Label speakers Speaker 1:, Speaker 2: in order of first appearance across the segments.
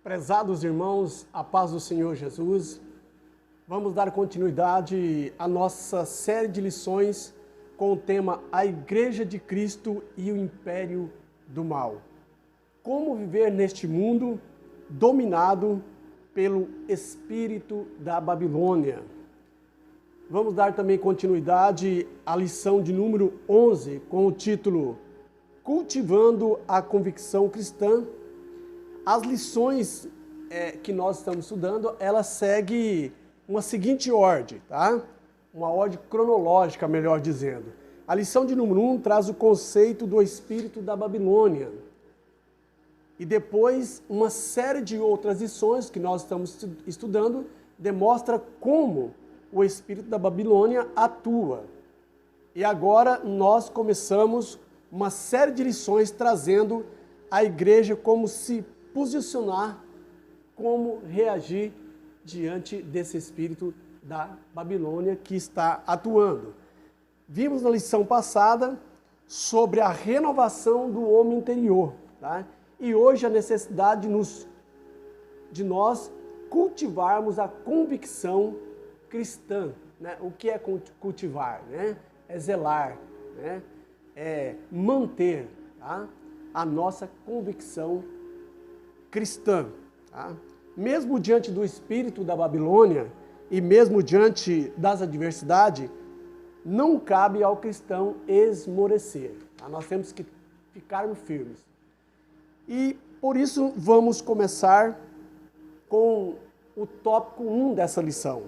Speaker 1: Prezados irmãos, a paz do Senhor Jesus, vamos dar continuidade à nossa série de lições com o tema A Igreja de Cristo e o Império do Mal. Como viver neste mundo dominado pelo espírito da Babilônia. Vamos dar também continuidade à lição de número 11 com o título Cultivando a Convicção Cristã. As lições que nós estamos estudando, elas seguem uma seguinte ordem, tá? Uma ordem cronológica, melhor dizendo. A lição de número 1 traz o conceito do espírito da Babilônia. E depois, uma série de outras lições que nós estamos estudando demonstra como o espírito da Babilônia atua. E agora nós começamos uma série de lições trazendo a igreja como se posicionar, como reagir diante desse espírito da Babilônia que está atuando. Vimos na lição passada sobre a renovação do homem interior, tá? E hoje a necessidade de nós cultivarmos a convicção cristã, né? O que é cultivar, né? É zelar, né? É manter, tá? A nossa convicção cristã. Tá? Mesmo diante do espírito da Babilônia e mesmo diante das adversidades, não cabe ao cristão esmorecer. Tá? Nós temos que ficarmos firmes. E por isso vamos começar com o tópico 1 dessa lição,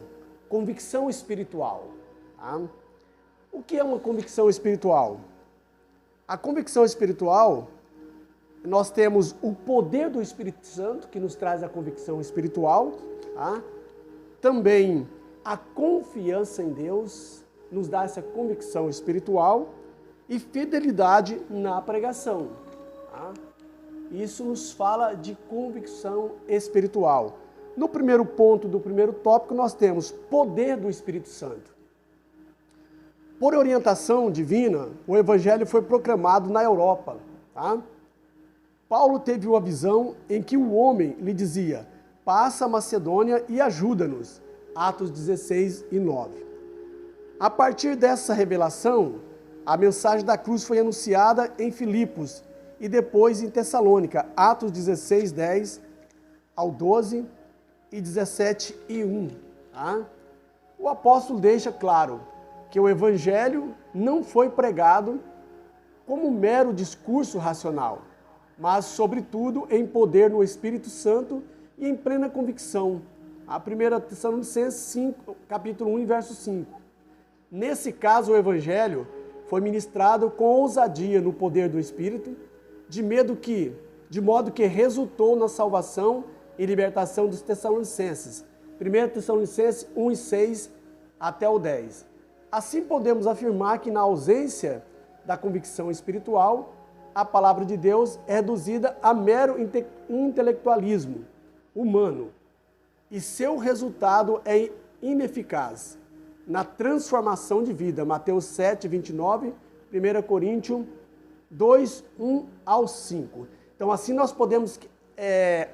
Speaker 1: convicção espiritual. Tá? O que é uma convicção espiritual? A convicção espiritual, nós temos o poder do Espírito Santo, que nos traz a convicção espiritual. Tá? Também a confiança em Deus nos dá essa convicção espiritual e fidelidade na pregação. Tá? Isso nos fala de convicção espiritual. No primeiro ponto do primeiro tópico, nós temos poder do Espírito Santo. Por orientação divina, o Evangelho foi proclamado na Europa. Tá? Paulo teve uma visão em que o homem lhe dizia, passa a Macedônia e ajuda-nos. Atos 16 e 9. A partir dessa revelação, a mensagem da cruz foi anunciada em Filipos e depois em Tessalônica. Atos 16, 10 ao 12 e 17 e 1. Tá? O apóstolo deixa claro que o Evangelho não foi pregado como mero discurso racional, mas, sobretudo, em poder no Espírito Santo e em plena convicção. A 1 Tessalonicenses 5, capítulo 1, verso 5. Nesse caso, o Evangelho foi ministrado com ousadia no poder do Espírito, de modo que resultou na salvação e libertação dos Tessalonicenses. 1 Tessalonicenses 1 e 6 até o 10. Assim, podemos afirmar que na ausência da convicção espiritual, a palavra de Deus é reduzida a mero intelectualismo humano e seu resultado é ineficaz na transformação de vida. Mateus 7, 29, 1 Coríntios 2, 1 ao 5. Então, assim nós podemos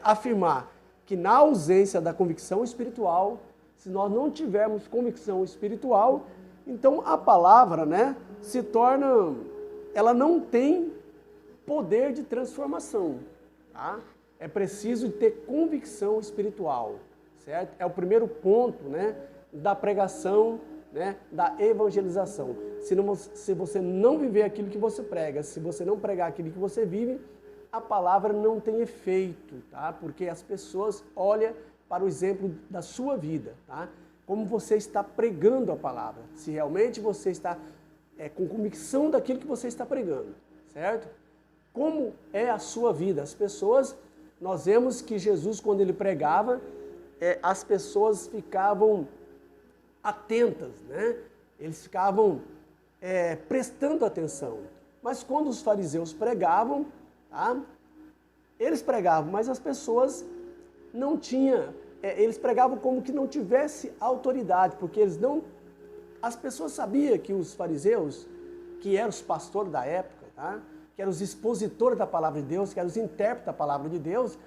Speaker 1: afirmar que na ausência da convicção espiritual, se nós não tivermos convicção espiritual, então a palavra, né, ela não tem poder de transformação. Tá? É preciso ter convicção espiritual, certo? É o primeiro ponto, né, da pregação, né, da evangelização. Se você não viver aquilo que você prega, se você não pregar aquilo que você vive, a palavra não tem efeito, tá? Porque as pessoas olham para o exemplo da sua vida, tá? Como você está pregando a palavra, se realmente você está com convicção daquilo que você está pregando, certo? Como é a sua vida? As pessoas, nós vemos que Jesus, quando ele pregava, as pessoas ficavam atentas, né? Eles ficavam prestando atenção. Mas quando os fariseus pregavam, tá? Eles pregavam, mas as pessoas não tinham, eles pregavam como que não tivesse autoridade, porque as pessoas sabiam que os fariseus, que eram os pastores da época, tá? Que eram os expositores da palavra de Deus, que eram os intérpretes da palavra de Deus,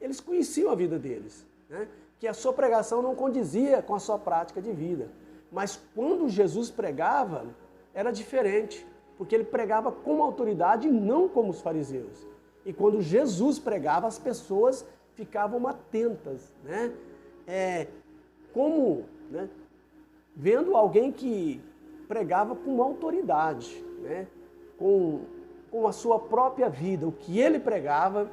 Speaker 1: eles conheciam a vida deles, né? Que a sua pregação não condizia com a sua prática de vida. Mas quando Jesus pregava, era diferente, porque ele pregava com autoridade e não como os fariseus. E quando Jesus pregava, as pessoas ficavam atentas, né? Né? Vendo alguém que pregava com autoridade, né? Com a sua própria vida. O que ele pregava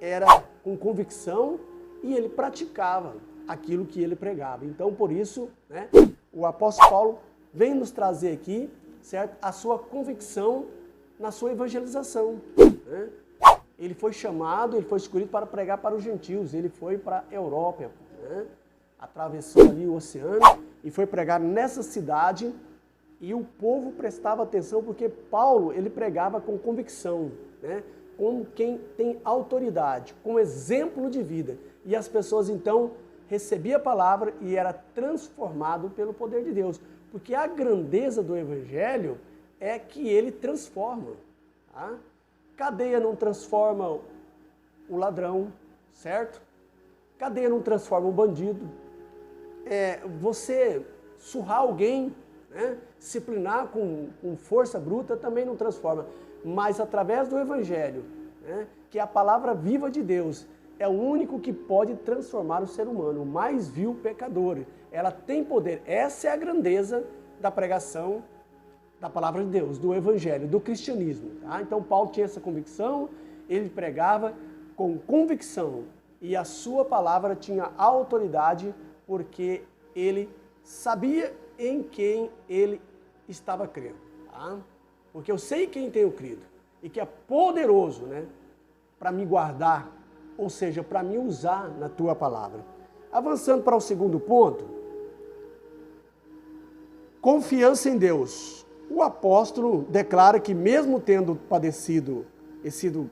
Speaker 1: era com convicção e ele praticava aquilo que ele pregava. Então, por isso, né, o apóstolo Paulo vem nos trazer aqui, certo, a sua convicção na sua evangelização, né? Ele foi chamado, ele foi escolhido para pregar para os gentios, ele foi para a Europa, né? Atravessou ali o oceano e foi pregar nessa cidade, e o povo prestava atenção porque Paulo, ele pregava com convicção, né? Como quem tem autoridade, com exemplo de vida. E as pessoas então recebiam a palavra e era transformado pelo poder de Deus. Porque a grandeza do Evangelho é que ele transforma. Tá? Cadeia não transforma o ladrão, certo? Cadeia não transforma o bandido. Você surrar alguém, né? Disciplinar com força bruta também não transforma. Mas através do Evangelho, né? Que é a palavra viva de Deus, é o único que pode transformar o ser humano, o mais vil pecador. Ela tem poder. Essa é a grandeza da pregação da palavra de Deus, do Evangelho, do cristianismo. Tá? Então Paulo tinha essa convicção, ele pregava com convicção e a sua palavra tinha autoridade porque ele sabia em quem ele estava crendo. Tá? Porque eu sei quem tenho crido e que é poderoso, né, para me guardar, ou seja, para me usar na tua palavra. Avançando para o segundo ponto, confiança em Deus. O apóstolo declara que mesmo tendo padecido e sido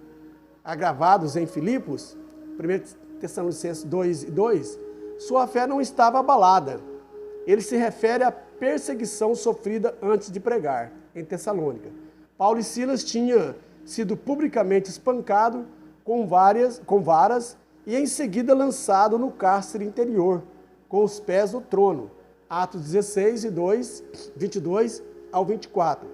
Speaker 1: agravados em Filipos, 1 Tessalonicenses 2:2, sua fé não estava abalada. Ele se refere à perseguição sofrida antes de pregar em Tessalônica. Paulo e Silas tinham sido publicamente espancado com varas e em seguida lançado no cárcere interior, com os pés no trono. Atos 22 ao 24.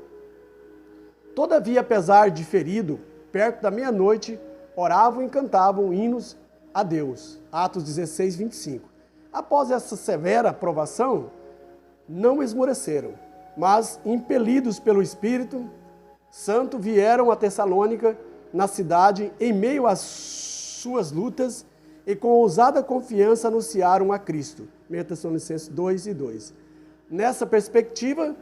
Speaker 1: Todavia, apesar de ferido, perto da meia-noite, oravam e cantavam hinos a Deus. Atos 25. Após essa severa provação, não esmoreceram, mas, impelidos pelo Espírito Santo, vieram a Tessalônica, na cidade, em meio às suas lutas, e com ousada confiança anunciaram a Cristo. 1 Tessalonicenses 2:2. Nessa perspectiva,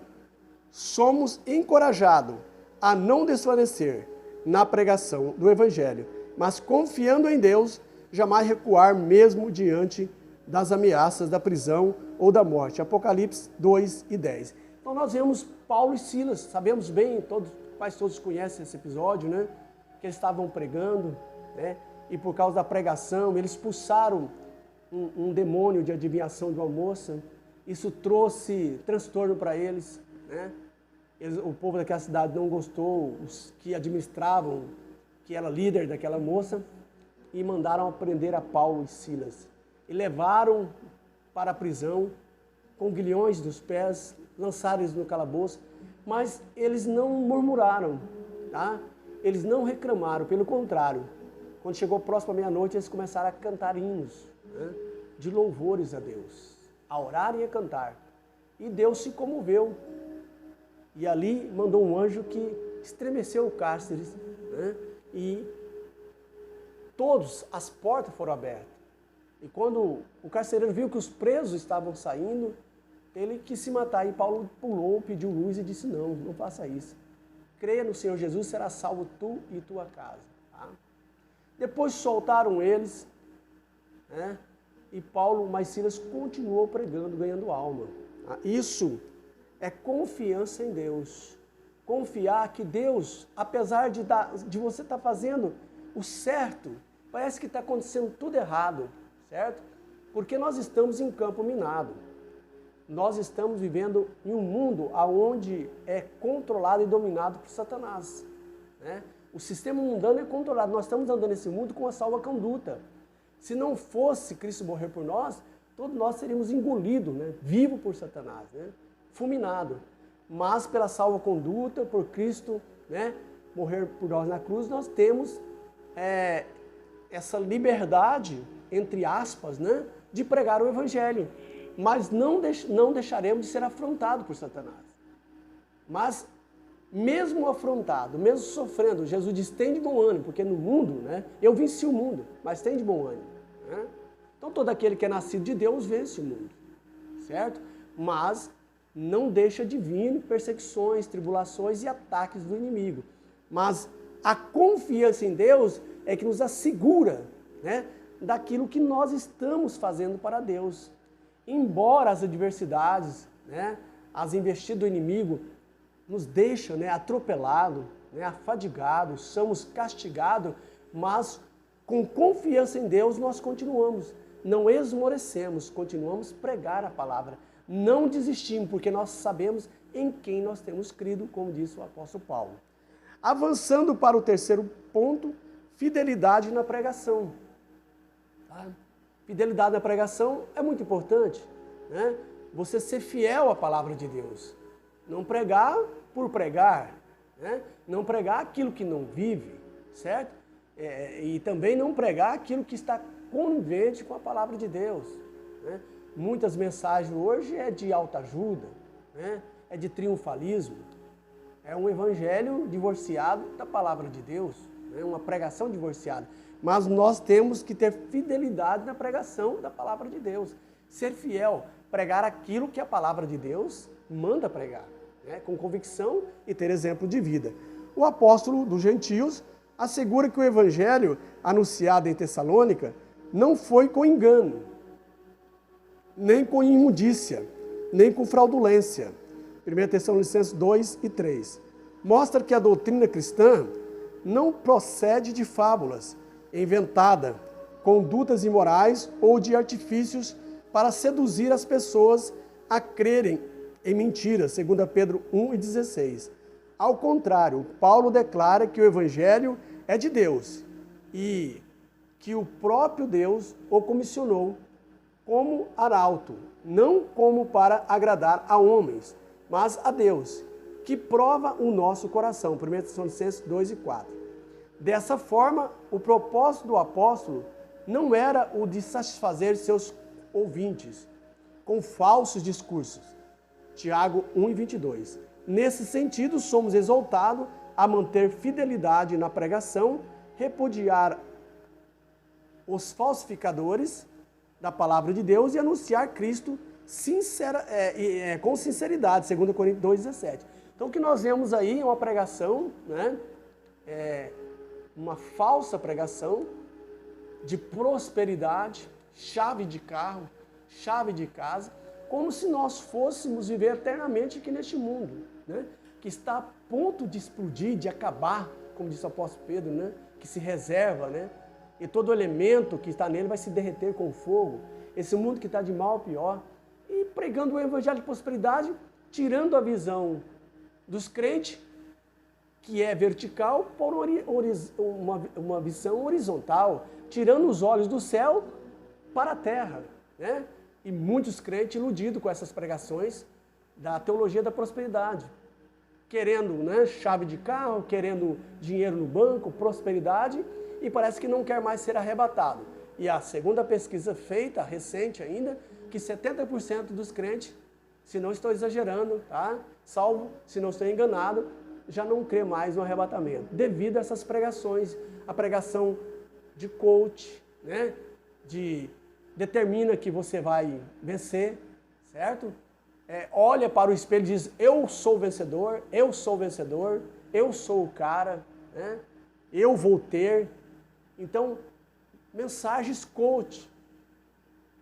Speaker 1: somos encorajados a não desfalecer na pregação do Evangelho, mas confiando em Deus, jamais recuar mesmo diante das ameaças da prisão ou da morte. Apocalipse 2:10. Então nós vemos Paulo e Silas, sabemos bem, quase todos conhecem esse episódio, né? Que eles estavam pregando, né? E por causa da pregação, eles expulsaram um demônio de adivinhação de uma moça. Isso trouxe transtorno para eles, né? O povo daquela cidade não gostou, os que administravam, que era líder daquela moça, e mandaram prender a Paulo e Silas. E levaram para a prisão, com grilhões dos pés, lançaram eles no calabouço, mas eles não murmuraram, tá? Eles não reclamaram, pelo contrário. Quando chegou próximo à meia-noite, eles começaram a cantar hinos, né, de louvores a Deus, a orar e a cantar. E Deus se comoveu. E ali mandou um anjo que estremeceu o cárcere, né, e as portas foram abertas. E quando o carcereiro viu que os presos estavam saindo, ele quis se matar. E Paulo pulou, pediu luz e disse, não faça isso. Creia no Senhor Jesus, será salvo tu e tua casa. Tá? Depois soltaram eles, né? E Paulo, mas Silas continuou pregando, ganhando alma. Tá? Isso é confiança em Deus. Confiar que Deus, apesar de você estar fazendo o certo, parece que está acontecendo tudo errado, certo? Porque nós estamos em campo minado. Nós estamos vivendo em um mundo onde é controlado e dominado por Satanás, né? O sistema mundano é controlado. Nós estamos andando nesse mundo com a salva-conduta. Se não fosse Cristo morrer por nós, todos nós seríamos engolidos, né? Vivo por Satanás, né? Fulminado. Mas pela salva-conduta, por Cristo, né? Morrer por nós na cruz, nós temos essa liberdade, entre aspas, né? De pregar o Evangelho. Mas não deixaremos de ser afrontados por Satanás. Mas, mesmo afrontado, mesmo sofrendo, Jesus diz, tem de bom ânimo, porque no mundo, né, eu venci o mundo, mas tem de bom ânimo. Né? Então, todo aquele que é nascido de Deus vence o mundo, certo? Mas não deixa de vir perseguições, tribulações e ataques do inimigo. Mas a confiança em Deus é que nos assegura, né, daquilo que nós estamos fazendo para Deus. Embora as adversidades, né, as investidas do inimigo nos deixam, né, atropelados, né, afadigados, somos castigados, mas com confiança em Deus nós continuamos, não esmorecemos, continuamos a pregar a palavra, não desistimos, porque nós sabemos em quem nós temos crido, como disse o apóstolo Paulo. Avançando para o terceiro ponto, fidelidade na pregação. Tá? Fidelidade na pregação é muito importante, né? Você ser fiel à palavra de Deus. Não pregar por pregar, né? Não pregar aquilo que não vive, certo? E também não pregar aquilo que está conivente com a palavra de Deus. Né? Muitas mensagens hoje é de autoajuda, né? É de triunfalismo. É um evangelho divorciado da palavra de Deus, né? Uma pregação divorciada. Mas nós temos que ter fidelidade na pregação da palavra de Deus. Ser fiel, pregar aquilo que a palavra de Deus manda pregar, né? Com convicção e ter exemplo de vida. O apóstolo dos gentios assegura que o evangelho anunciado em Tessalônica não foi com engano, nem com imundícia, nem com fraudulência. 1 Tessalonicenses 2 e 3. Mostra que a doutrina cristã não procede de fábulas, inventada, condutas imorais ou de artifícios para seduzir as pessoas a crerem em mentiras, 2 Pedro 1 e 16. Ao contrário, Paulo declara que o evangelho é de Deus e que o próprio Deus o comissionou como arauto, não como para agradar a homens, mas a Deus, que prova o nosso coração. 1 Tessalonicenses 2 e 4. Dessa forma, o propósito do apóstolo não era o de satisfazer seus ouvintes com falsos discursos. Tiago 1 e 22. Nesse sentido, somos exortados a manter fidelidade na pregação, repudiar os falsificadores da palavra de Deus e anunciar Cristo com sinceridade, 2 Coríntios 2,17. Então, o que nós vemos aí é uma pregação, né? Uma falsa pregação de prosperidade, chave de carro, chave de casa, como se nós fôssemos viver eternamente aqui neste mundo, né? Que está a ponto de explodir, de acabar, como disse o apóstolo Pedro, né? Que se reserva, né? E todo elemento que está nele vai se derreter com fogo. Esse mundo que está de mal a pior. E pregando o evangelho de prosperidade, tirando a visão dos crentes, que é vertical, por uma visão horizontal, tirando os olhos do céu para a terra, né? E muitos crentes iludidos com essas pregações da teologia da prosperidade, querendo, né, chave de carro, querendo dinheiro no banco, prosperidade, e parece que não quer mais ser arrebatado. E a segunda pesquisa feita, recente ainda, que 70% dos crentes, se não estou exagerando, tá? Salvo se não estou enganado, já não crê mais no arrebatamento, devido a essas pregações, a pregação de coach, né? Determina que você vai vencer, certo? Olha para o espelho e diz, eu sou vencedor, eu sou vencedor, eu sou o cara, né? Eu vou ter. Então, mensagens coach,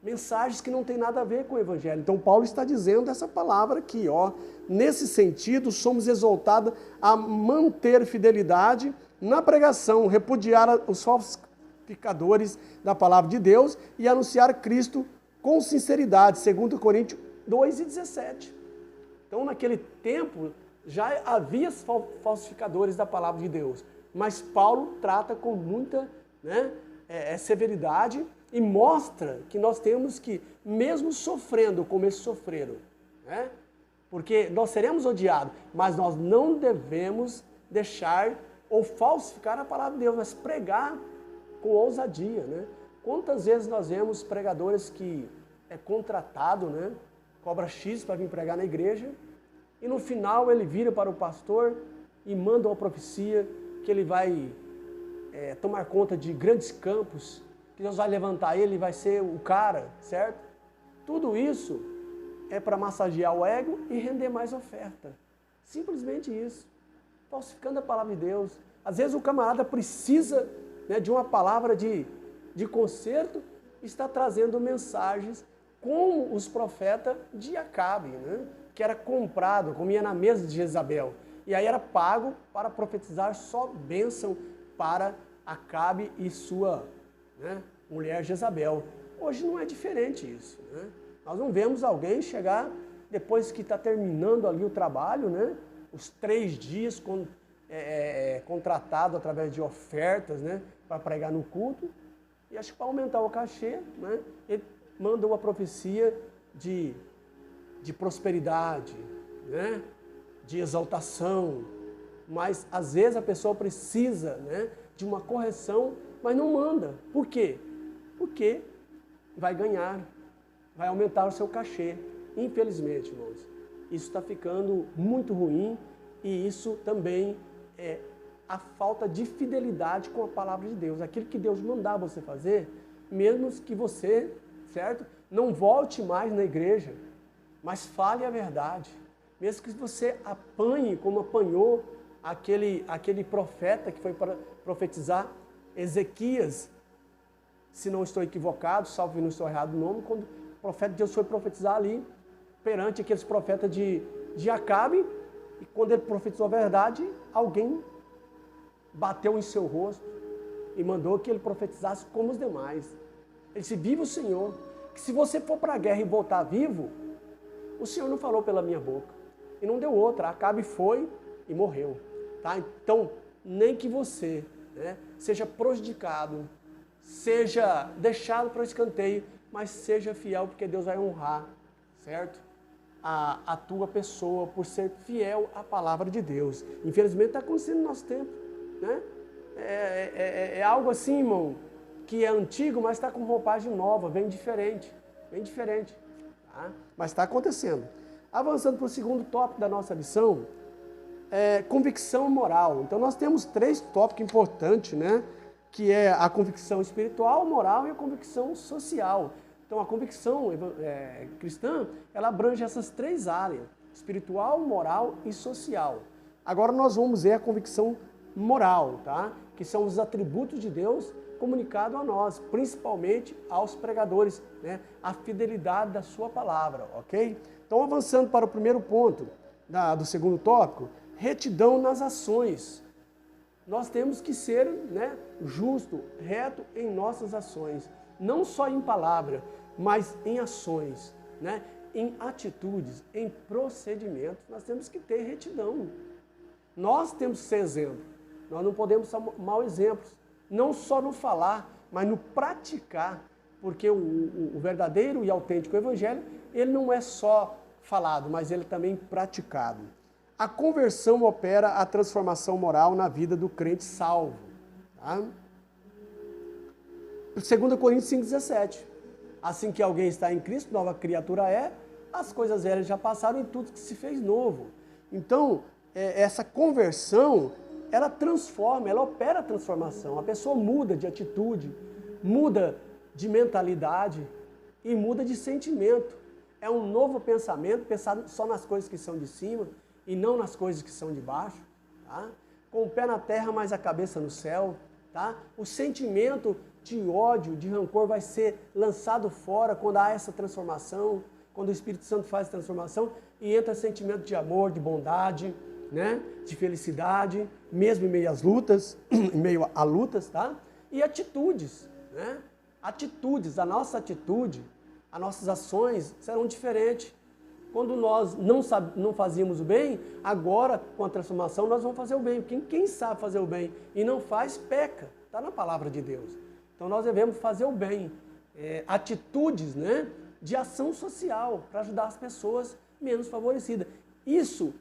Speaker 1: mensagens que não tem nada a ver com o evangelho. Então, Paulo está dizendo essa palavra aqui, ó. Nesse sentido, somos exortados a manter fidelidade na pregação, repudiar os falsificadores da palavra de Deus e anunciar Cristo com sinceridade, 2 Coríntios 2 e 17. Então, naquele tempo, já havia falsificadores da palavra de Deus, mas Paulo trata com muita, né, severidade E mostra que nós temos que, mesmo sofrendo como eles sofreram, né? Porque nós seremos odiados, mas nós não devemos deixar ou falsificar a palavra de Deus, mas pregar com ousadia, né? Quantas vezes nós vemos pregadores que é contratado, né? Cobra X para vir pregar na igreja, e no final ele vira para o pastor e manda uma profecia que ele vai tomar conta de grandes campos, que Deus vai levantar ele e vai ser o cara, certo? Tudo isso é para massagear o ego e render mais oferta. Simplesmente isso. Falsificando a palavra de Deus. Às vezes o camarada precisa, né, de uma palavra de conserto, está trazendo mensagens como os profetas de Acabe, né, que era comprado, comia na mesa de Jezabel. E aí era pago para profetizar só bênção para Acabe e sua, né, mulher Jezabel. Hoje não é diferente isso, né? Nós não vemos alguém chegar, depois que está terminando ali o trabalho, né, os 3 dias contratado através de ofertas, né, para pregar no culto, e acho que para aumentar o cachê, né, ele manda uma profecia de prosperidade, né, de exaltação, mas às vezes a pessoa precisa, né, de uma correção, mas não manda. Por quê? Porque vai ganhar, vai aumentar o seu cachê. Infelizmente, irmãos, isso está ficando muito ruim, e isso também é a falta de fidelidade com a palavra de Deus. Aquilo que Deus mandar você fazer, mesmo que você, certo, não volte mais na igreja, mas fale a verdade. Mesmo que você apanhe como apanhou aquele profeta que foi para profetizar, Ezequias, se não estou equivocado, salvo que não estou errado o nome, quando o profeta de Deus foi profetizar ali, perante aqueles profetas de Acabe, e quando ele profetizou a verdade, alguém bateu em seu rosto e mandou que ele profetizasse como os demais. Ele disse: vive o Senhor, que se você for para a guerra e voltar vivo, o Senhor não falou pela minha boca. E não deu outra, Acabe foi e morreu. Tá? Então, nem que você, né, seja prejudicado, seja deixado para o escanteio, mas seja fiel, porque Deus vai honrar, certo? A tua pessoa por ser fiel à palavra de Deus. Infelizmente está acontecendo no nosso tempo, né? É algo assim, irmão, que é antigo, mas está com roupagem nova, bem diferente, tá? Mas está acontecendo. Avançando para o segundo tópico da nossa lição, convicção moral. Então nós temos 3 tópicos importantes, né? Que é a convicção espiritual, moral e a convicção social. Então a convicção cristã, ela abrange essas 3 áreas: espiritual, moral e social. Agora nós vamos ver a convicção moral, tá? Que são os atributos de Deus comunicados a nós, principalmente aos pregadores, né? A fidelidade da sua palavra, ok? Então avançando para o primeiro ponto do segundo tópico, retidão nas ações. Nós temos que ser, né, justo, reto em nossas ações, não só em palavra, mas em ações, né, em atitudes, em procedimentos. Nós temos que ter retidão. Nós temos que ser exemplo. Nós não podemos ser mau exemplos, não só no falar, mas no praticar, porque o verdadeiro e autêntico evangelho, ele não é só falado, mas ele também praticado. A conversão opera a transformação moral na vida do crente salvo. Tá? 2 Coríntios 5,17. Assim que alguém está em Cristo, nova criatura é, as coisas velhas já passaram e tudo que se fez novo. Então, essa conversão, ela transforma, ela opera a transformação. A pessoa muda de atitude, muda de mentalidade e muda de sentimento. É um novo pensamento, pensar só nas coisas que são de cima e não nas coisas que são de baixo, tá? Com o pé na terra, mas a cabeça no céu, tá? O sentimento de ódio, de rancor vai ser lançado fora quando há essa transformação, quando o Espírito Santo faz a transformação e entra sentimento de amor, de bondade, né? De felicidade, mesmo em meio às lutas, em meio a lutas, tá? E atitudes, né? Atitudes, a nossa atitude, as nossas ações serão diferentes. Quando nós não fazíamos o bem, agora com a transformação nós vamos fazer o bem. Quem sabe fazer o bem e não faz, peca. Está na palavra de Deus. Então nós devemos fazer o bem. atitudes, né, de ação social para ajudar as pessoas menos favorecidas. Isso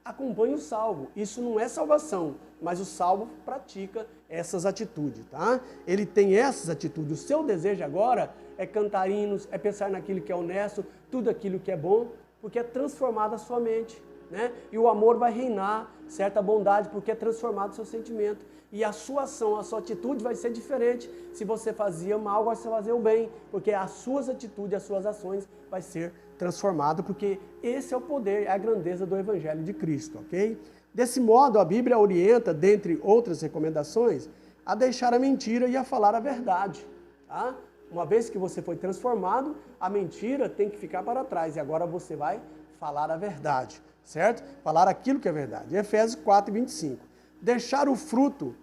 Speaker 1: acompanha o salvo. Isso não é salvação, mas o salvo pratica essas atitudes, tá? Ele tem essas atitudes. O seu desejo agora é cantar hinos, é pensar naquilo que é honesto, tudo aquilo que é bom, porque é transformada a sua mente, né? E o amor vai reinar, certa bondade, porque é transformado o seu sentimento. E a sua ação, a sua atitude vai ser diferente. Se você fazia mal, agora você vai fazer o bem, porque as suas atitudes, as suas ações vai ser transformado, porque esse é o poder, é a grandeza do Evangelho de Cristo, ok? Desse modo, a Bíblia orienta, dentre outras recomendações, a deixar a mentira e a falar a verdade, tá? Uma vez que você foi transformado, a mentira tem que ficar para trás, e agora você vai falar a verdade, certo? Falar aquilo que é verdade. Efésios 4:25. Deixar o furto,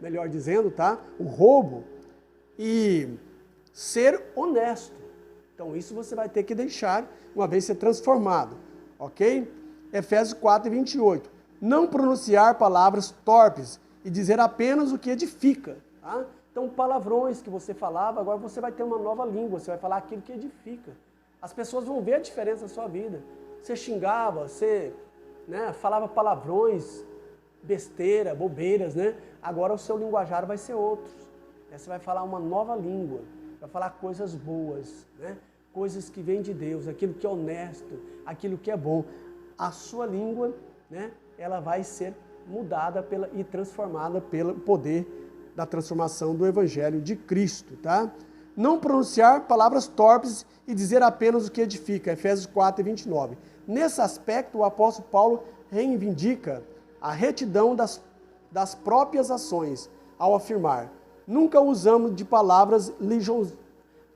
Speaker 1: melhor dizendo, tá? O roubo, e ser honesto. Então isso você vai ter que deixar uma vez ser transformado, ok? Efésios 4:28. Não pronunciar palavras torpes e dizer apenas o que edifica, tá? Então palavrões que você falava, agora você vai ter uma nova língua, você vai falar aquilo que edifica. As pessoas vão ver a diferença na sua vida. Você xingava, você, né, falava palavrões, besteira, bobeiras, né? Agora o seu linguajar vai ser outro. Você vai falar uma nova língua, vai falar coisas boas, né? Coisas que vêm de Deus, aquilo que é honesto, aquilo que é bom. A sua língua, né, ela vai ser mudada e transformada pelo poder da transformação do Evangelho de Cristo, tá? Não pronunciar palavras torpes e dizer apenas o que edifica, Efésios 4:29. Nesse aspecto, o apóstolo Paulo reivindica a retidão das próprias ações, ao afirmar: nunca usamos de palavras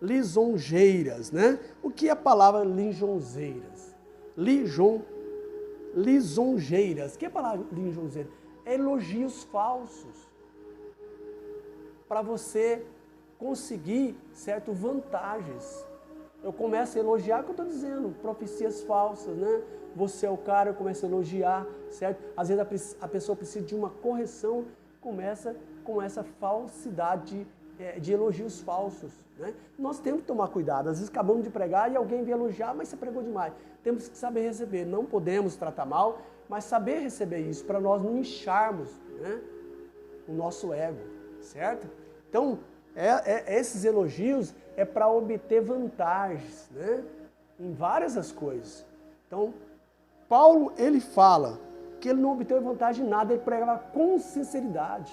Speaker 1: lisonjeiras, né? O que é a palavra lisonjeiras? Lisonjeiras. O que é a palavra lisonjeira? É elogios falsos. Para você conseguir, certo, vantagens. Eu começo a elogiar o que eu estou dizendo, profecias falsas, né? Você é o cara, eu começo a elogiar, certo? Às vezes a pessoa precisa de uma correção, começa com essa falsidade de elogios falsos, né? Nós temos que tomar cuidado. Às vezes acabamos de pregar e alguém vem elogiar, mas você pregou demais. Temos que saber receber. Não podemos tratar mal, mas saber receber isso, para nós não incharmos, né, o nosso ego, certo? Então, esses elogios é para obter vantagens, né, em várias das coisas. Então, Paulo, ele fala que ele não obteve vantagem em nada, ele pregava com sinceridade.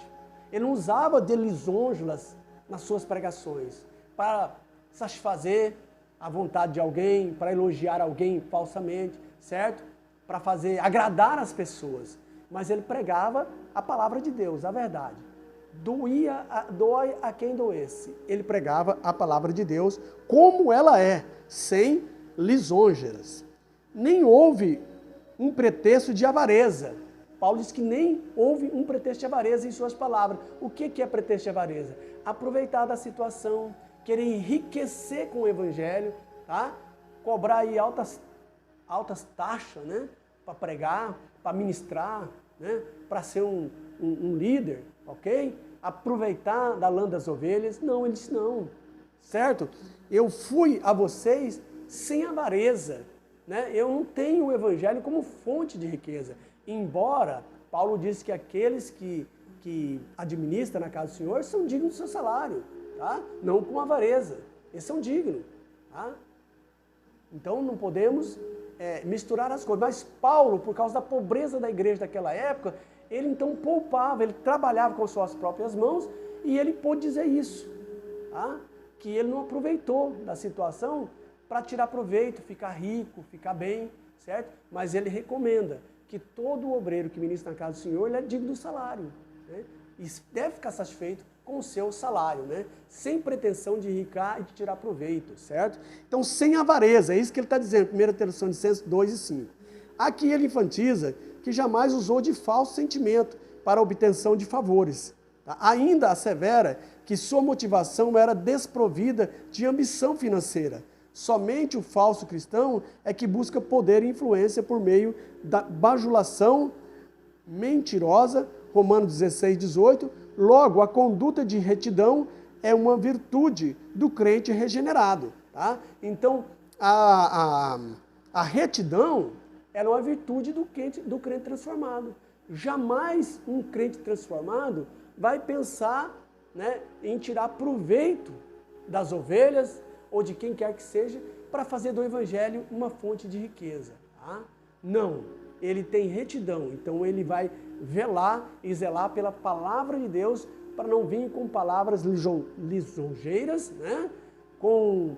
Speaker 1: Ele não usava de lisonjas nas suas pregações para satisfazer a vontade de alguém, para elogiar alguém falsamente, certo? Para agradar as pessoas. Mas ele pregava a palavra de Deus, a verdade. Dói a quem doesse. Ele pregava a palavra de Deus como ela é, sem lisonjas. Nem houve um pretexto de avareza. Paulo diz que nem houve um pretexto de avareza em suas palavras. O que é pretexto de avareza? Aproveitar da situação, querer enriquecer com o Evangelho, tá? Cobrar aí altas taxas, né? Para pregar, para ministrar, né? Para ser um líder, ok? Aproveitar da lã das ovelhas. Não, ele disse não, certo? Eu fui a vocês sem avareza, né? Eu não tenho o Evangelho como fonte de riqueza. Embora Paulo disse que aqueles que administram na casa do Senhor são dignos do seu salário, tá? Não com avareza, eles são dignos, tá? Então não podemos misturar as coisas. Mas Paulo, por causa da pobreza da igreja daquela época, ele então poupava, ele trabalhava com suas próprias mãos e ele pôde dizer isso, tá? Que ele não aproveitou da situação para tirar proveito, ficar rico, ficar bem, certo? Mas ele recomenda que todo obreiro que ministra na casa do Senhor, ele é digno do salário, né? E deve ficar satisfeito com o seu salário, né? Sem pretensão de enricar e de tirar proveito, certo? Então, sem avareza, é isso que ele está dizendo, 1 Tessalonicenses 2:5. Aqui ele enfatiza que jamais usou de falso sentimento para a obtenção de favores. Tá? Ainda assevera que sua motivação era desprovida de ambição financeira. Somente o falso cristão é que busca poder e influência por meio da bajulação mentirosa, Romanos 16:18. Logo, a conduta de retidão é uma virtude do crente regenerado. Tá? Então, a retidão ela é uma virtude do crente transformado. Jamais um crente transformado vai pensar, né, em tirar proveito das ovelhas ou de quem quer que seja para fazer do evangelho uma fonte de riqueza. Tá? Não, ele tem retidão, então ele vai velar e zelar pela palavra de Deus para não vir com palavras lisonjeiras, né, com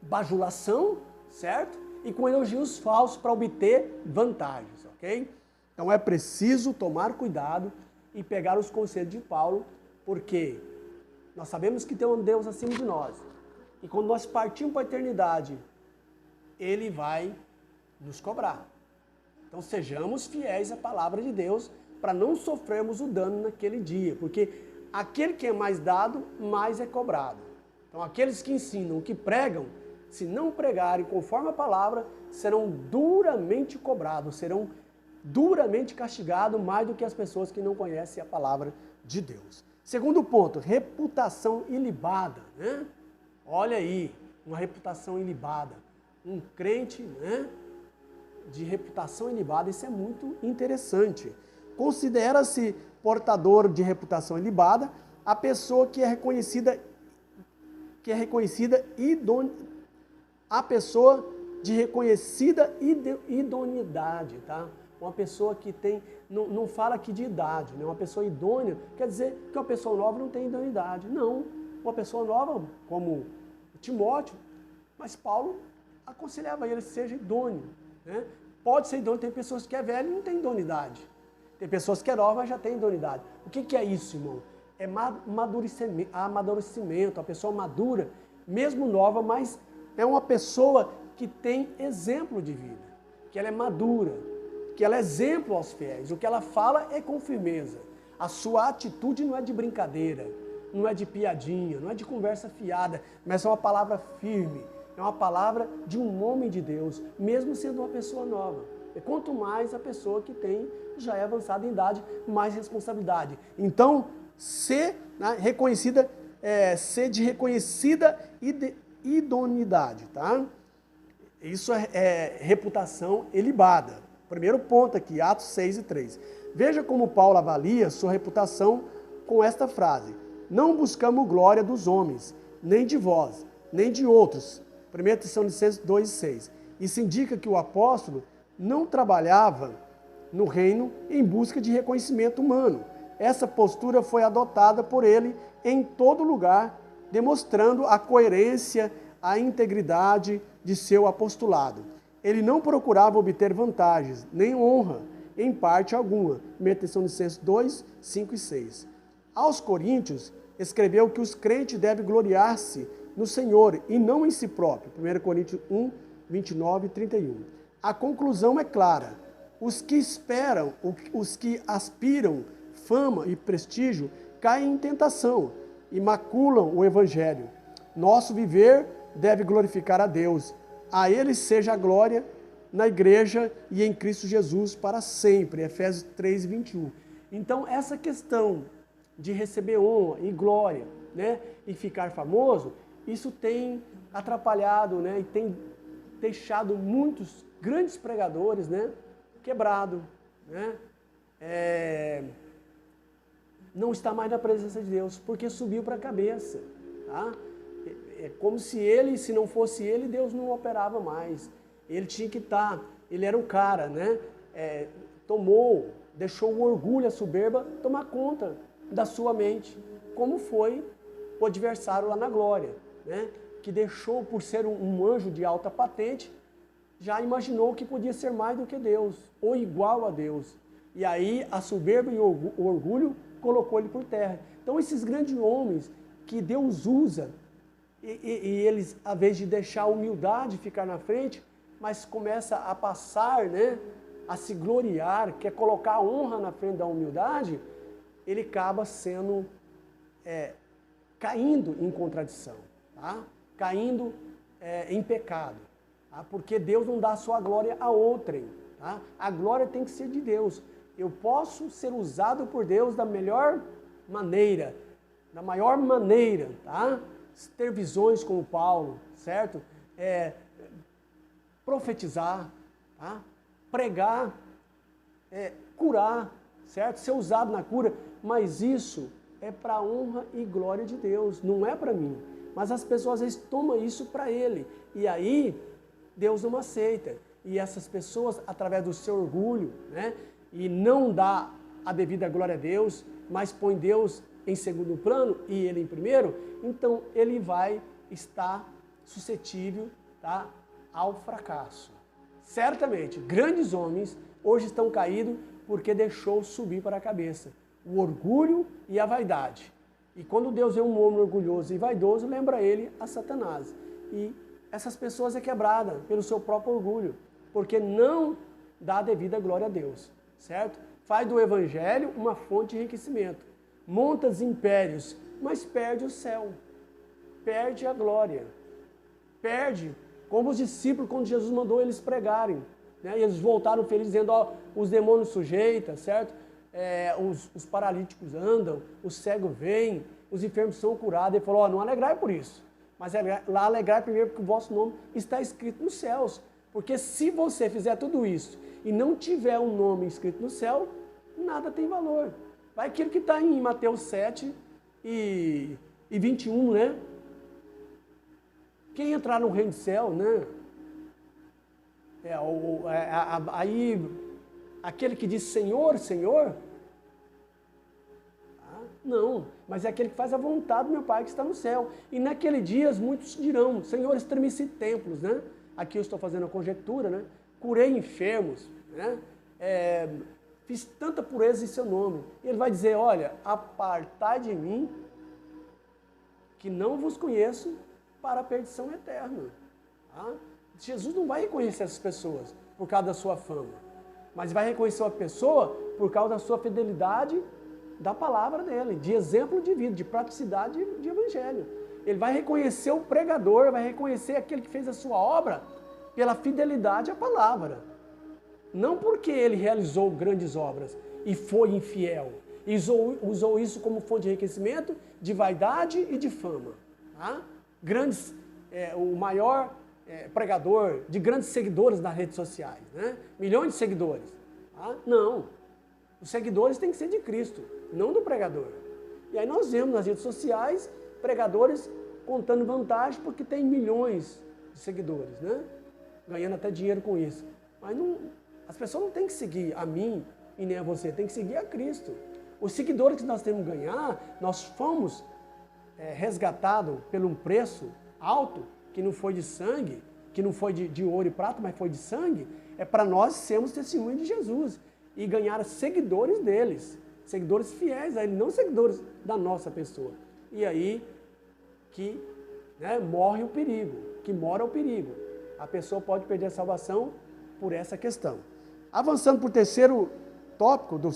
Speaker 1: bajulação, certo? E com elogios falsos para obter vantagens, ok? Então é preciso tomar cuidado e pegar os conselhos de Paulo, porque nós sabemos que tem um Deus acima de nós. E quando nós partimos para a eternidade, Ele vai nos cobrar. Então sejamos fiéis à palavra de Deus para não sofrermos o dano naquele dia, porque aquele que é mais dado, mais é cobrado. Então aqueles que ensinam, que pregam, se não pregarem conforme a palavra, serão duramente cobrados, serão duramente castigados mais do que as pessoas que não conhecem a palavra de Deus. Segundo ponto, reputação ilibada, né? Olha aí, uma reputação ilibada. Um crente, né, de reputação ilibada, isso é muito interessante. Considera-se portador de reputação ilibada a pessoa que é reconhecida a pessoa de reconhecida idoneidade, tá? Uma pessoa que tem, não fala aqui de idade, né? Uma pessoa idônea, quer dizer que uma pessoa nova não tem idoneidade. Não, uma pessoa nova, como Timóteo, mas Paulo aconselhava ele que seja idôneo, né? Pode ser idôneo, tem pessoas que é velha e não tem idoneidade. Tem pessoas que é nova e já tem idoneidade. O que é isso, irmão? É amadurecimento, a pessoa madura, mesmo nova, mas é uma pessoa que tem exemplo de vida, que ela é madura, que ela é exemplo aos fiéis. O que ela fala é com firmeza. A sua atitude não é de brincadeira, não é de piadinha, não é de conversa fiada, mas é uma palavra firme, é uma palavra de um homem de Deus, mesmo sendo uma pessoa nova. E quanto mais a pessoa que tem, já é avançada em idade, mais responsabilidade. Então, ser, né, reconhecida, ser de reconhecida idoneidade, tá? Isso é reputação ilibada. Primeiro ponto aqui, Atos 6 e 3. Veja como Paulo avalia sua reputação com esta frase: não buscamos glória dos homens, nem de vós, nem de outros. 1 Tessalonicenses 2 e 6. Isso indica que o apóstolo não trabalhava no reino em busca de reconhecimento humano. Essa postura foi adotada por ele em todo lugar, demonstrando a coerência, a integridade de seu apostolado. Ele não procurava obter vantagens, nem honra, em parte alguma. 1 Tessalonicenses 2, 5 e 6. Aos coríntios, escreveu que os crentes devem gloriar-se no Senhor e não em si próprio. 1 Coríntios 1, 29 e 31. A conclusão é clara. Os que esperam, os que aspiram fama e prestígio, caem em tentação e maculam o Evangelho. Nosso viver deve glorificar a Deus. A Ele seja a glória na igreja e em Cristo Jesus para sempre. Efésios 3, 21. Então, essa questão de receber honra e glória, né, e ficar famoso, isso tem atrapalhado, né, e tem deixado muitos grandes pregadores, né, quebrado, né, não está mais na presença de Deus, porque subiu para a cabeça, tá? É como se não fosse ele, Deus não operava mais. Ele tinha que estar, ele era um cara, né? Deixou o orgulho, a soberba, tomar conta da sua mente, como foi o adversário lá na glória, né? Que deixou, por ser um anjo de alta patente, já imaginou que podia ser mais do que Deus, ou igual a Deus. E aí a soberba e o orgulho colocou ele por terra. Então esses grandes homens que Deus usa, e eles, a vez de deixar a humildade ficar na frente, mas começa a passar, né, a se gloriar, quer colocar a honra na frente da humildade, ele acaba sendo, caindo em contradição, tá? Caindo em pecado, tá? Porque Deus não dá a sua glória a outrem, tá? A glória tem que ser de Deus. Eu posso ser usado por Deus da melhor maneira, da maior maneira, tá? Ter visões como Paulo, certo? Profetizar, tá? Pregar, curar, certo? Ser usado na cura, mas isso é para a honra e glória de Deus, não é para mim. Mas as pessoas às vezes tomam isso para ele, e aí Deus não aceita. E essas pessoas, através do seu orgulho, né? E não dá a devida glória a Deus, mas põe Deus em segundo plano e ele em primeiro, então ele vai estar suscetível, tá, ao fracasso. Certamente, grandes homens hoje estão caídos porque deixou subir para a cabeça o orgulho e a vaidade. E quando Deus vê um homem orgulhoso e vaidoso, lembra ele a Satanás. E essas pessoas é quebrada pelo seu próprio orgulho, porque não dá a devida glória a Deus, certo? Faz do evangelho uma fonte de enriquecimento. Monta impérios, mas perde o céu, perde a glória, perde, como os discípulos, quando Jesus mandou eles pregarem, né? E eles voltaram felizes, dizendo, ó, os demônios sujeitam, certo? Os paralíticos andam, os cegos veem, os enfermos são curados. Ele falou, ó, não alegrai por isso, mas lá alegrai primeiro porque o vosso nome está escrito nos céus. Porque se você fizer tudo isso e não tiver um nome escrito no céu, nada tem valor. Vai aquilo que está em Mateus 7 e 21, né? Quem entrar no reino do céu, né? Aí, aquele que diz Senhor, Senhor, não, mas é aquele que faz a vontade do meu Pai que está no céu. E naquele dia muitos dirão, Senhor, estremeci templos, né? Aqui eu estou fazendo a conjectura, né? Curei enfermos, né? Fiz tanta pureza em seu nome. E ele vai dizer, olha, apartai de mim, que não vos conheço, para a perdição eterna. Tá? Jesus não vai reconhecer essas pessoas por causa da sua fama, mas vai reconhecer a pessoa por causa da sua fidelidade da palavra dele, de exemplo de vida, de praticidade de evangelho. Ele vai reconhecer o pregador, vai reconhecer aquele que fez a sua obra pela fidelidade à palavra. Não porque ele realizou grandes obras e foi infiel, e usou isso como fonte de enriquecimento, de vaidade e de fama. Tá? O maior pregador de grandes seguidores nas redes sociais, né? Milhões de seguidores. Tá? Não. Os seguidores têm que ser de Cristo, não do pregador. E aí nós vemos nas redes sociais pregadores contando vantagem porque tem milhões de seguidores, né? Ganhando até dinheiro com isso. Mas não, as pessoas não têm que seguir a mim e nem a você, tem que seguir a Cristo. Os seguidores que nós temos que ganhar, nós fomos resgatados por um preço alto, que não foi de sangue, que não foi de ouro e prata, mas foi de sangue, é para nós sermos testemunhas de Jesus e ganhar seguidores deles, seguidores fiéis a Ele, não seguidores da nossa pessoa. E aí que morre o perigo, que mora o perigo. A pessoa pode perder a salvação por essa questão. Avançando para o terceiro ponto do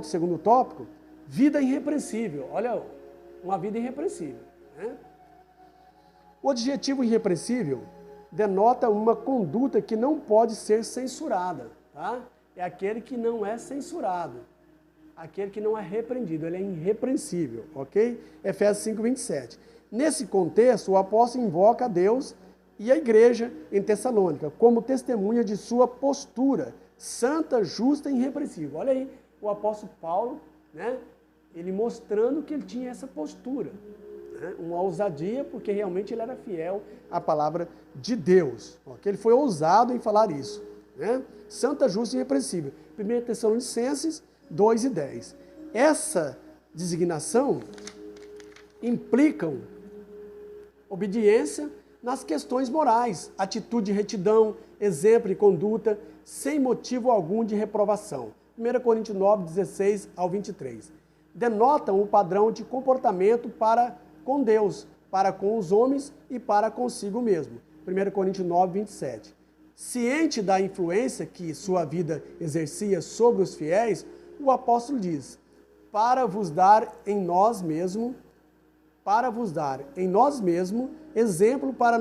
Speaker 1: segundo tópico, vida irrepreensível. Olha, uma vida irrepreensível. Né? O adjetivo irrepreensível denota uma conduta que não pode ser censurada. Tá? É aquele que não é censurado, aquele que não é repreendido, ele é irrepreensível, ok? Efésios 5, 27. Nesse contexto, o apóstolo invoca a Deus e a igreja em Tessalônica como testemunha de sua postura santa, justa e irrepreensível. Olha aí, o apóstolo Paulo, né? Ele mostrando que ele tinha essa postura, né? Uma ousadia, porque realmente ele era fiel à palavra de Deus. Ok? Ele foi ousado em falar isso, né? Santa, justa e irrepreensível. 1 Tessalonicenses 2 e 10. Essa designação implicam obediência nas questões morais, atitude de retidão, exemplo de conduta, sem motivo algum de reprovação. 1 Coríntios 9, 16 ao 23. Denotam o padrão de comportamento para com Deus, para com os homens e para consigo mesmo. 1 Coríntios 9, 27. Ciente da influência que sua vida exercia sobre os fiéis, o apóstolo diz, para vos dar em nós mesmos exemplo para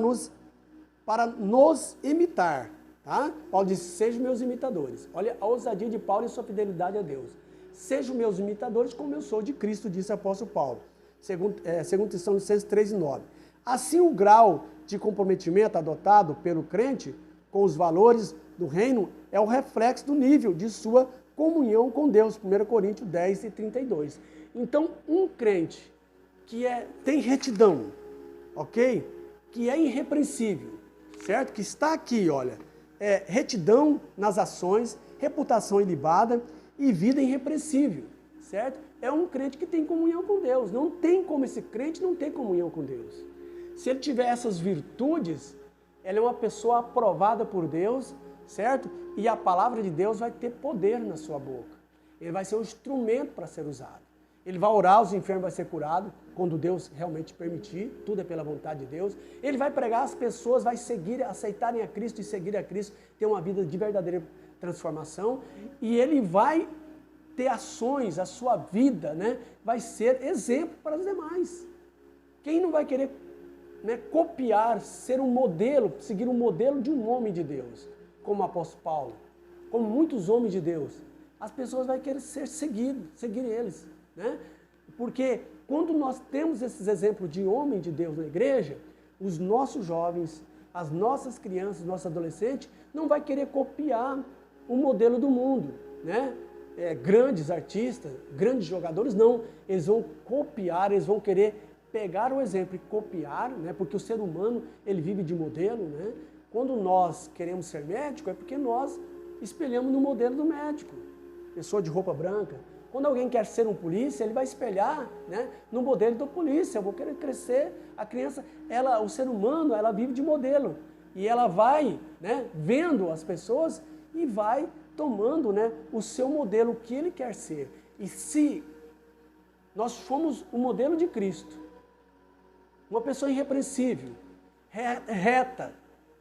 Speaker 1: nos imitar. Tá? Paulo diz, sejam meus imitadores. Olha a ousadia de Paulo e sua fidelidade a Deus. Sejam meus imitadores como eu sou de Cristo, disse o apóstolo Paulo. Segundo Tessalonicenses 3:9. Assim, o grau de comprometimento adotado pelo crente com os valores do reino é o reflexo do nível de sua comunhão com Deus. 1 Coríntios 10:32. Então, um crente que tem retidão, ok? Que é irrepreensível, certo? Que está aqui, olha, retidão nas ações, reputação ilibada e vida irrepreensível, certo? É um crente que tem comunhão com Deus. Não tem como esse crente não ter comunhão com Deus. Se ele tiver essas virtudes, ele é uma pessoa aprovada por Deus, certo? E a palavra de Deus vai ter poder na sua boca. Ele vai ser um instrumento para ser usado. Ele vai orar, os enfermos vão ser curados, quando Deus realmente permitir, tudo é pela vontade de Deus. Ele vai pregar, as pessoas vai seguir, aceitarem a Cristo e seguir a Cristo, ter uma vida de verdadeira transformação. E ele vai ter ações, a sua vida, né, vai ser exemplo para os demais. Quem não vai querer, né, copiar, ser um modelo, seguir um modelo de um homem de Deus, como o apóstolo Paulo, como muitos homens de Deus? As pessoas vão querer seguir eles, né? Porque quando nós temos esses exemplos de homem de Deus na igreja, os nossos jovens, as nossas crianças, os nossos adolescentes, não vai querer copiar o modelo do mundo, né? Grandes artistas, grandes jogadores, não. Eles vão copiar, eles vão querer pegar o exemplo e copiar, né? Porque o ser humano, ele vive de modelo, né? Quando nós queremos ser médico, é porque nós espelhamos no modelo do médico. Pessoa de roupa branca. Quando alguém quer ser um polícia, ele vai espelhar, né, no modelo do polícia. Eu vou querer crescer. A criança, o ser humano, ela vive de modelo. E ela vai, né, vendo as pessoas e vai tomando, né, o seu modelo, o que ele quer ser. E se nós formos o modelo de Cristo, uma pessoa irrepreensível, reta,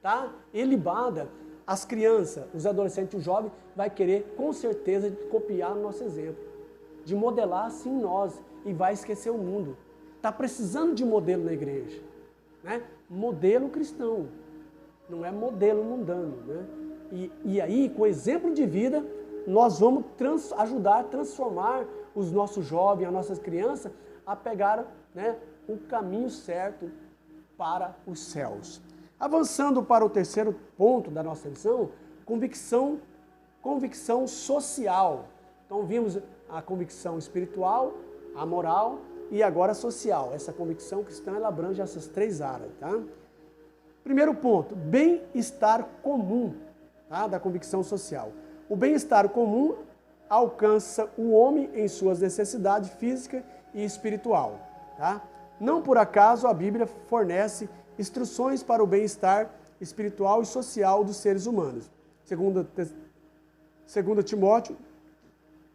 Speaker 1: tá, ilibada, as crianças, os adolescentes, os jovens, vai querer com certeza copiar o nosso exemplo, de modelar assim nós, e vai esquecer o mundo. Está precisando de modelo na igreja, né? Modelo cristão, não é modelo mundano, né? E aí, com exemplo de vida, nós vamos ajudar a transformar os nossos jovens, as nossas crianças, a pegar, né, o caminho certo para os céus. Avançando para o terceiro ponto da nossa lição, convicção social. Então vimos a convicção espiritual, a moral e agora a social. Essa convicção cristã, ela abrange essas três áreas, tá? Primeiro ponto, bem-estar comum, tá? Da convicção social. O bem-estar comum alcança o homem em suas necessidades física e espiritual, tá? Não por acaso a Bíblia fornece instruções para o bem-estar espiritual e social dos seres humanos. Segundo Timóteo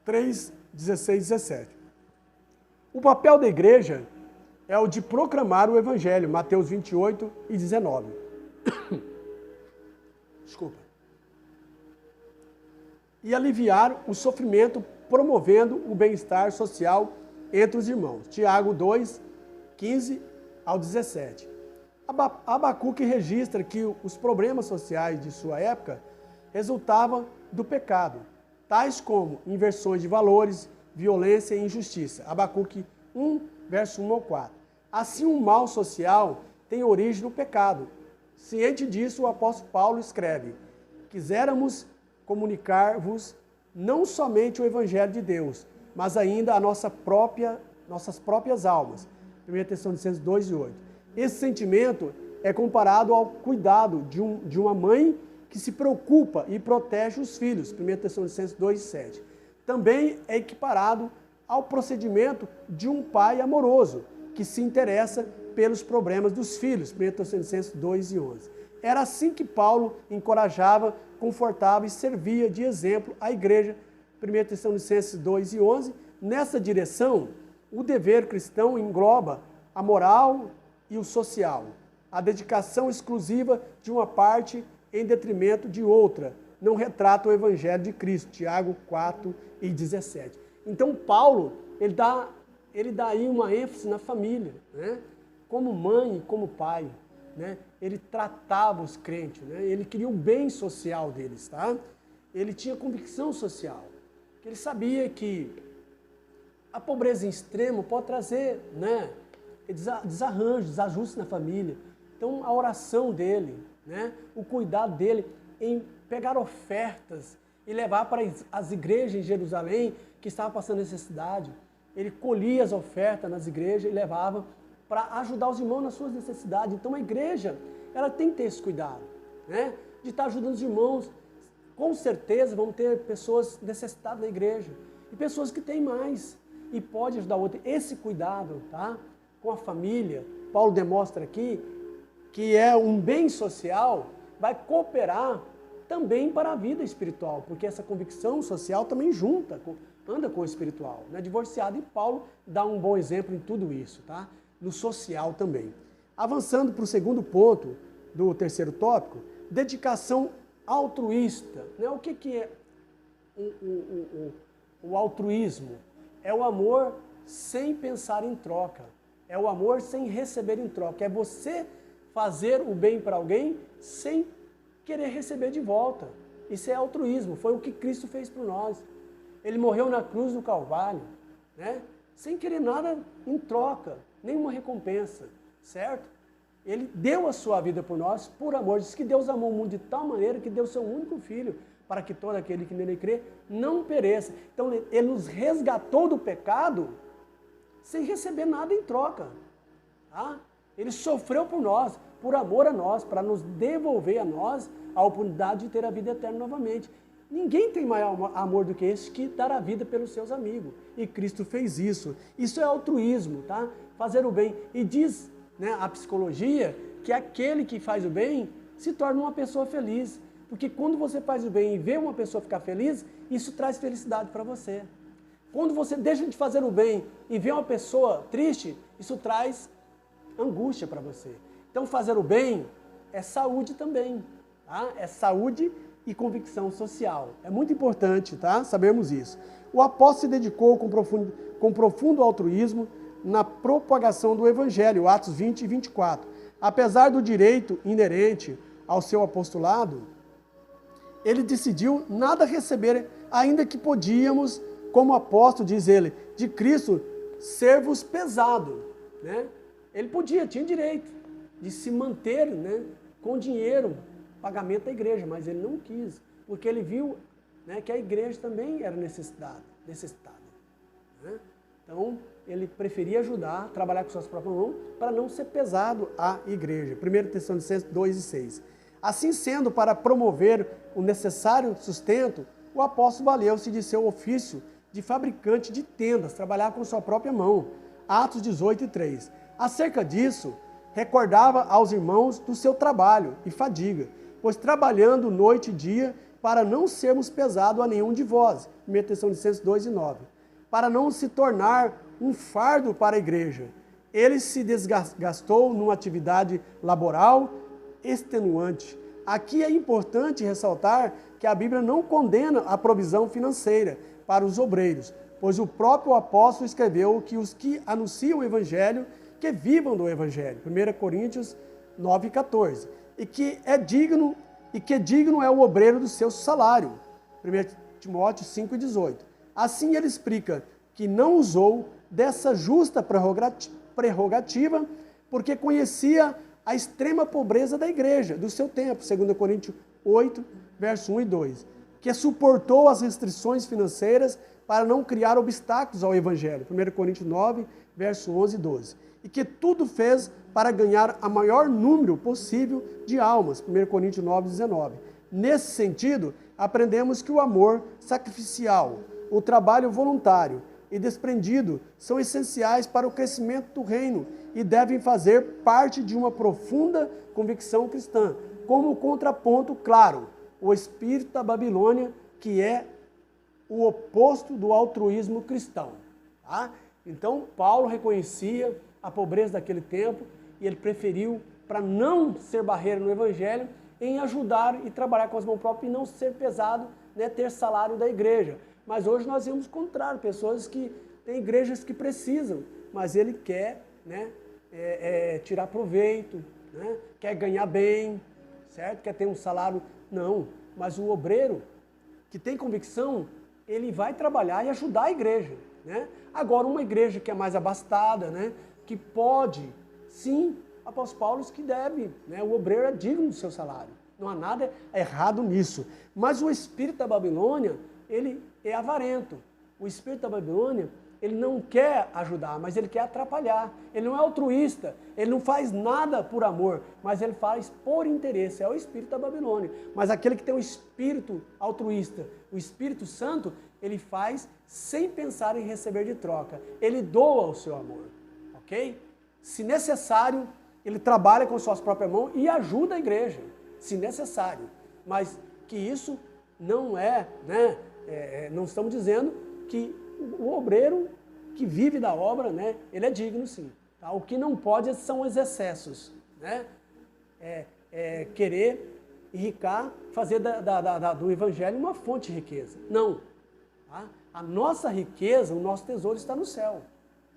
Speaker 1: 3, 16 e 17. O papel da igreja é o de proclamar o Evangelho, Mateus 28 e 19. Desculpa. E aliviar o sofrimento, promovendo o bem-estar social entre os irmãos. Tiago 2, 15 ao 17. Abacuque registra que os problemas sociais de sua época resultavam do pecado, tais como inversões de valores, violência e injustiça. Abacuque 1, verso 1 ao 4. Assim, o mal social tem origem no pecado. Ciente disso, o apóstolo Paulo escreve: quiséramos comunicar-vos não somente o Evangelho de Deus, mas ainda a nossas próprias almas. 1 Tessalonicenses 2 e 8. Esse sentimento é comparado ao cuidado de uma mãe que se preocupa e protege os filhos. 1 Tessalonicenses 2 e 7. Também é equiparado ao procedimento de um pai amoroso, que se interessa pelos problemas dos filhos. 1 Tessalonicenses 2 e 11. Era assim que Paulo encorajava, confortava e servia de exemplo à igreja. 1 Tessalonicenses 2 e 11. Nessa direção, o dever cristão engloba a moral e o social, a dedicação exclusiva de uma parte em detrimento de outra, não retrata o Evangelho de Cristo, Tiago 4 e 17. Então Paulo, ele dá aí uma ênfase na família, né? Como mãe e como pai, né? Ele tratava os crentes, né? Ele queria o bem social deles, tá? Ele tinha convicção social, que ele sabia que A pobreza em extremo pode trazer, né, desarranjos, desajustes na família. Então, a oração dele, né, o cuidado dele em pegar ofertas e levar para as igrejas em Jerusalém que estavam passando necessidade. Ele colhia as ofertas nas igrejas e levava para ajudar os irmãos nas suas necessidades. Então, a igreja, ela tem que ter esse cuidado, né, de estar ajudando os irmãos. Com certeza vão ter pessoas necessitadas na igreja e pessoas que têm mais e pode ajudar o outro. Esse cuidado, tá, com a família, Paulo demonstra aqui que é um bem social, vai cooperar também para a vida espiritual, porque essa convicção social também anda com o espiritual, né? Divorciado, e Paulo dá um bom exemplo em tudo isso, tá? No social também. Avançando para o segundo ponto do terceiro tópico, dedicação altruísta, né? O que é o altruísmo? É o amor sem pensar em troca, é o amor sem receber em troca, é você fazer o bem para alguém sem querer receber de volta. Isso é altruísmo, foi o que Cristo fez por nós. Ele morreu na cruz do Calvário, né? Sem querer nada em troca, nenhuma recompensa, certo? Ele deu a sua vida por nós, por amor. Diz que Deus amou o mundo de tal maneira que deu seu único filho, para que todo aquele que nele crê não pereça. Então, ele nos resgatou do pecado sem receber nada em troca. Tá? Ele sofreu por nós, por amor a nós, para nos devolver a nós a oportunidade de ter a vida eterna novamente. Ninguém tem maior amor do que esse, que dar a vida pelos seus amigos. E Cristo fez isso. Isso é altruísmo, tá? Fazer o bem. E diz, né, a psicologia, que aquele que faz o bem se torna uma pessoa feliz. Porque quando você faz o bem e vê uma pessoa ficar feliz, isso traz felicidade para você. Quando você deixa de fazer o bem e vê uma pessoa triste, isso traz angústia para você. Então, fazer o bem é saúde também, tá? É saúde e convicção social. É muito importante, tá? Sabermos isso. O apóstolo se dedicou com profundo altruísmo na propagação do Evangelho, Atos 20 e 24. Apesar do direito inerente ao seu apostolado, ele decidiu nada receber, ainda que podíamos, como apóstolo, diz ele, de Cristo, ser-vos pesado, né? Ele podia, tinha direito de se manter, né, com dinheiro, pagamento da igreja, mas ele não quis, porque ele viu, né, que a igreja também era necessitada. Né? Então, ele preferia ajudar, trabalhar com suas próprias mãos, para não ser pesado à igreja. 1 Tessalonicenses 2 e 6. Assim sendo, para promover o necessário sustento, o apóstolo valeu-se de seu ofício de fabricante de tendas, trabalhar com sua própria mão. Atos 18 e 3. Acerca disso, recordava aos irmãos do seu trabalho e fadiga, pois trabalhando noite e dia, para não sermos pesados a nenhum de vós. 1 Tessalonicenses 2 e 9. Para não se tornar um fardo para a igreja. Ele se desgastou numa atividade laboral extenuante. Aqui é importante ressaltar que a Bíblia não condena a provisão financeira para os obreiros, pois o próprio apóstolo escreveu que os que anunciam o Evangelho, que vivam do Evangelho. 1 Coríntios 9 e 14. E que digno é o obreiro do seu salário. 1 Timóteo 5 e 18. Assim ele explica que não usou dessa justa prerrogativa porque conhecia a extrema pobreza da igreja do seu tempo, 2 Coríntios 8, verso 1 e 2, que suportou as restrições financeiras para não criar obstáculos ao Evangelho, 1 Coríntios 9, verso 11 e 12, e que tudo fez para ganhar a maior número possível de almas, 1 Coríntios 9, 19. Nesse sentido, aprendemos que o amor sacrificial, o trabalho voluntário e desprendido são essenciais para o crescimento do reino e devem fazer parte de uma profunda convicção cristã, como contraponto claro, o espírito da Babilônia, que é o oposto do altruísmo cristão. Tá? Então, Paulo reconhecia a pobreza daquele tempo e ele preferiu, para não ser barreira no Evangelho, em ajudar e trabalhar com as mãos próprias e não ser pesado, né, ter salário da igreja. Mas hoje nós vemos o contrário, pessoas que têm igrejas que precisam, mas ele quer, né, tirar proveito, né, quer ganhar bem, certo? Quer ter um salário. Não, mas o obreiro que tem convicção, ele vai trabalhar e ajudar a igreja, né, Agora, uma igreja que é mais abastada, né, que pode, sim, apóstolo Paulo que deve, né, o obreiro é digno do seu salário. Não há nada errado nisso. Mas o espírito da Babilônia, ele é avarento. O espírito da Babilônia, ele não quer ajudar, mas ele quer atrapalhar. Ele não é altruísta, ele não faz nada por amor, mas ele faz por interesse. É o espírito da Babilônia. Mas aquele que tem o espírito altruísta, o Espírito Santo, ele faz sem pensar em receber de troca. Ele doa o seu amor, ok? Se necessário, ele trabalha com suas próprias mãos e ajuda a igreja, se necessário. Mas que isso não é, né? Não estamos dizendo que o obreiro que vive da obra, né, ele é digno sim. Tá? O que não pode são os excessos, né? Querer enricar, fazer do evangelho uma fonte de riqueza. Não. Tá? A nossa riqueza, o nosso tesouro está no céu.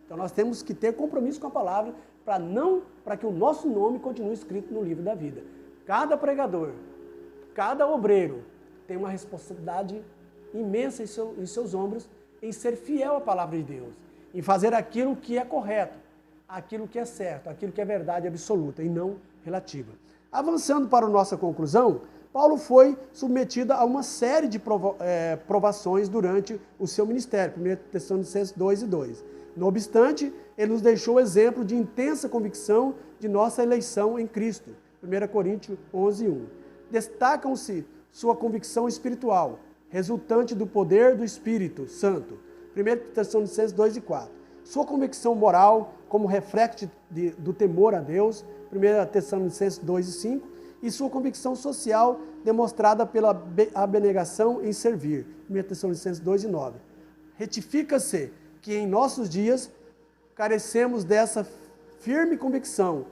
Speaker 1: Então nós temos que ter compromisso com a palavra para que o nosso nome continue escrito no livro da vida. Cada pregador, cada obreiro tem uma responsabilidade imensa em seus ombros em ser fiel à palavra de Deus, em fazer aquilo que é correto, aquilo que é certo, aquilo que é verdade absoluta e não relativa. Avançando para a nossa conclusão, Paulo foi submetido a uma série de provações durante o seu ministério, 1 Tessalonicenses 2:2. No obstante, ele nos deixou o exemplo de intensa convicção de nossa eleição em Cristo, 1 Coríntios 11:1. Destacam-se sua convicção espiritual, resultante do poder do Espírito Santo, 1 Tessalonicenses 2:4. Sua convicção moral, como reflexo do temor a Deus, 1 Tessalonicenses 2:5. E sua convicção social, demonstrada pela abnegação em servir, 1 Tessalonicenses 2:9. Retifica-se que em nossos dias carecemos dessa firme convicção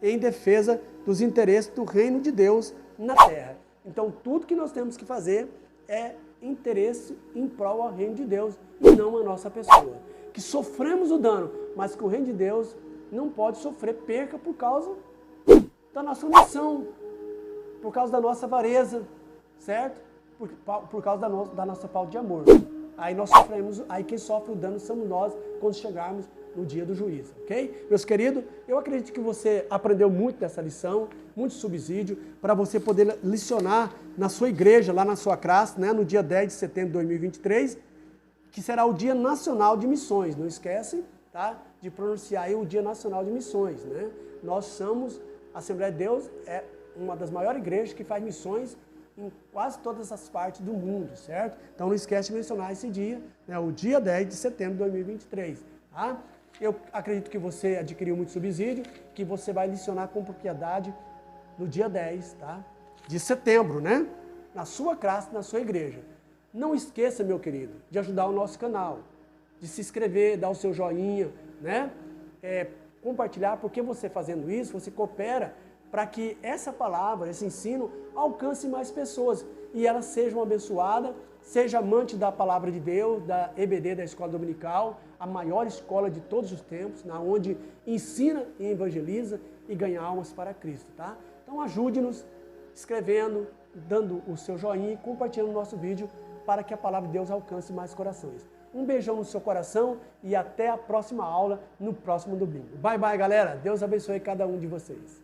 Speaker 1: em defesa dos interesses do reino de Deus na terra. Então, tudo que nós temos que fazer é interesse em prol ao reino de Deus e não a nossa pessoa. Que sofremos o dano, mas que o reino de Deus não pode sofrer perca por causa da nossa omissão, por causa da nossa avareza, certo? Por causa da nossa falta de amor. Aí nós sofremos, aí quem sofre o dano somos nós quando chegarmos no dia do juízo, ok? Meus queridos, eu acredito que você aprendeu muito dessa lição, muito subsídio, para você poder licionar na sua igreja, lá na sua classe, né, no dia 10 de setembro de 2023, que será o Dia Nacional de Missões. Não esquece, tá, de pronunciar aí o Dia Nacional de Missões, né? Nós somos, a Assembleia de Deus é uma das maiores igrejas que faz missões em quase todas as partes do mundo, certo? Então não esquece de mencionar esse dia, né, o dia 10 de setembro de 2023, tá? Eu acredito que você adquiriu muito subsídio, que você vai licionar com propriedade no dia 10, tá, de setembro, né? Na sua classe, na sua igreja. Não esqueça, meu querido, de ajudar o nosso canal, de se inscrever, dar o seu joinha, né? Compartilhar, porque você fazendo isso, você coopera para que essa palavra, esse ensino, alcance mais pessoas e elas sejam abençoadas, seja amante da palavra de Deus, da EBD, da Escola Dominical, a maior escola de todos os tempos, na onde ensina e evangeliza e ganha almas para Cristo, tá? Então ajude-nos escrevendo, dando o seu joinha e compartilhando o nosso vídeo para que a palavra de Deus alcance mais corações. Um beijão no seu coração e até a próxima aula, no próximo domingo. Bye, bye, galera. Deus abençoe cada um de vocês.